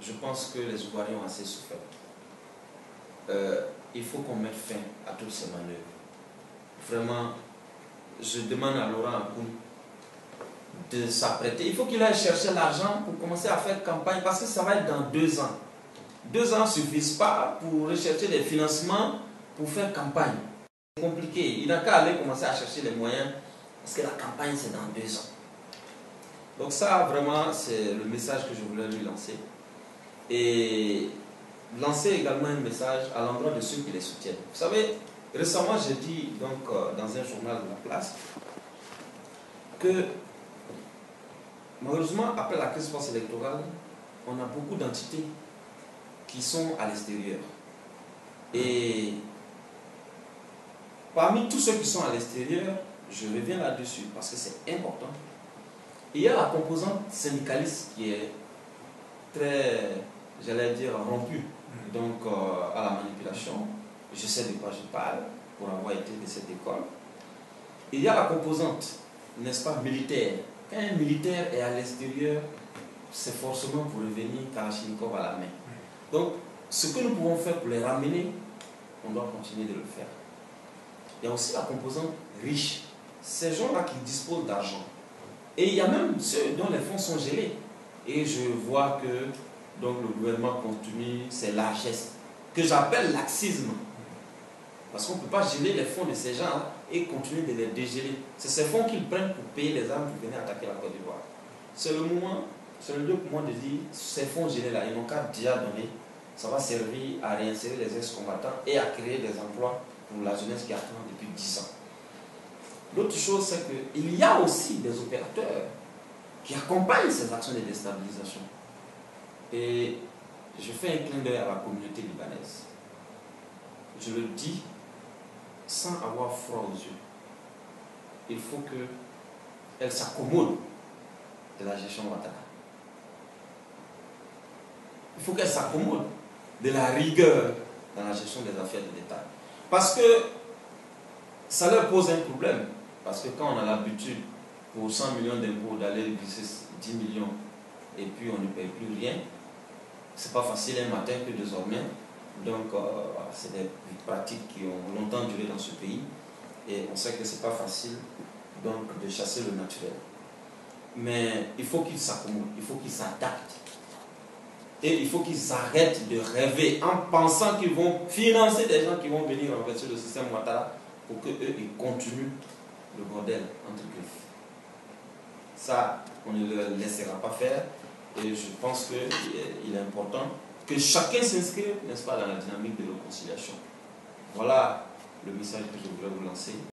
je pense que les Ivoiriens ont assez souffert. Il faut qu'on mette fin à toutes ces manœuvres. Vraiment, je demande à Laurent Akoun de s'apprêter. Il faut qu'il aille chercher l'argent pour commencer à faire campagne, parce que ça va être dans 2 ans. 2 ans ne suffisent pas pour rechercher des financements pour faire campagne. C'est compliqué. Il n'a qu'à aller commencer à chercher les moyens, parce que la campagne, c'est dans 2 ans. Donc ça, vraiment, c'est le message que je voulais lui lancer. Et lancer également un message à l'endroit de ceux qui les soutiennent. Vous savez, récemment, j'ai dit donc, dans un journal de la place que malheureusement, après la crise post-électorale, on a beaucoup d'entités qui sont à l'extérieur. Et parmi tous ceux qui sont à l'extérieur, je reviens là-dessus parce que c'est important. Il y a la composante syndicaliste qui est très, j'allais dire, rompue donc, à la manipulation. Je sais de quoi je parle pour avoir été de cette école. Il y a la composante, n'est-ce pas, militaire. Quand un militaire est à l'extérieur, c'est forcément pour revenir Kalachnikov à la main. Donc, ce que nous pouvons faire pour les ramener, on doit continuer de le faire. Il y a aussi la composante riche. Ces gens-là qui disposent d'argent. Et il y a même ceux dont les fonds sont gelés. Et je vois que donc, le gouvernement continue ses largesses, que j'appelle laxisme. Parce qu'on ne peut pas geler les fonds de ces gens-là et continuer de les dégeler. C'est ces fonds qu'ils prennent pour payer les armes pour venir attaquer la Côte d'Ivoire. C'est le moment, c'est le lieu pour moi de dire, ces fonds gelés-là, ils n'ont qu'à déjà donner. Ça va servir à réinsérer les ex-combattants et à créer des emplois pour la jeunesse qui attend depuis 10 ans. L'autre chose, c'est qu'il y a aussi des opérateurs qui accompagnent ces actions de déstabilisation. Et je fais un clin d'œil à la communauté libanaise. Je le dis sans avoir froid aux yeux. Il faut qu'elle s'accommode de la gestion Ouattara. Il faut qu'elle s'accommode de la rigueur dans la gestion des affaires de l'État. Parce que ça leur pose un problème. Parce que quand on a l'habitude, pour 100 millions d'impôts, d'aller glisser 10 millions et puis on ne paye plus rien, c'est pas facile un matin que désormais. Donc, c'est des pratiques qui ont longtemps duré dans ce pays. Et on sait que c'est pas facile donc, de chasser le naturel. Mais il faut qu'ils s'accommodent, il faut qu'ils s'adaptent. Et il faut qu'ils arrêtent de rêver en pensant qu'ils vont financer des gens qui vont venir renverser le système Ouattara pour qu'eux, ils continuent le bordel entre griffes. Ça, on ne le laissera pas faire. Et je pense qu'il est important que chacun s'inscrive, n'est-ce pas, dans la dynamique de réconciliation. Voilà le message que je voulais vous lancer.